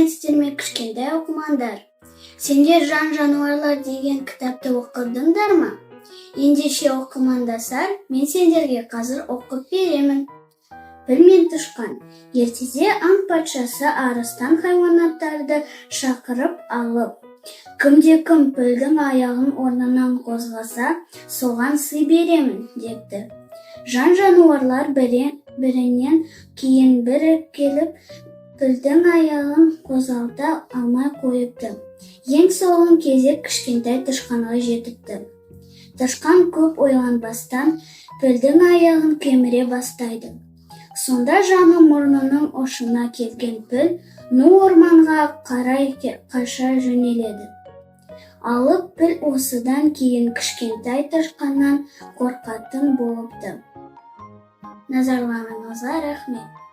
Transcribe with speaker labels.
Speaker 1: сәлеметсіздер ме, кішкентай оқырмандар? Сендер жан жануарлар деген кітапты оқыдыңдар ма? Ендеше оқырмандасар, мен сендерге қазір оқып беремін. Піл мен тышқан. Ертеде аң патшасы арыстан хайуанаттарды шақырып алып, кімде-кім пілдің аяғын орнынан қозғаса, соған сый беремін, депті. Жан жануарлар бірінен кейін бірі келіп, пілдің аяғын қозғалта алмай қойыпты. Ең соңғы кезек кішкентай тышқанға жетіпті. Тышқан көп ойланбастан пілдің аяғын кеміре бастайды. Сонда жаны мұрнының ұшына келген піл ну орманға қарай қаша жөнеледі. Алып піл осыдан кейін кішкентай тышқаннан қорқатын болыпты. Назарларыңызға рахмет.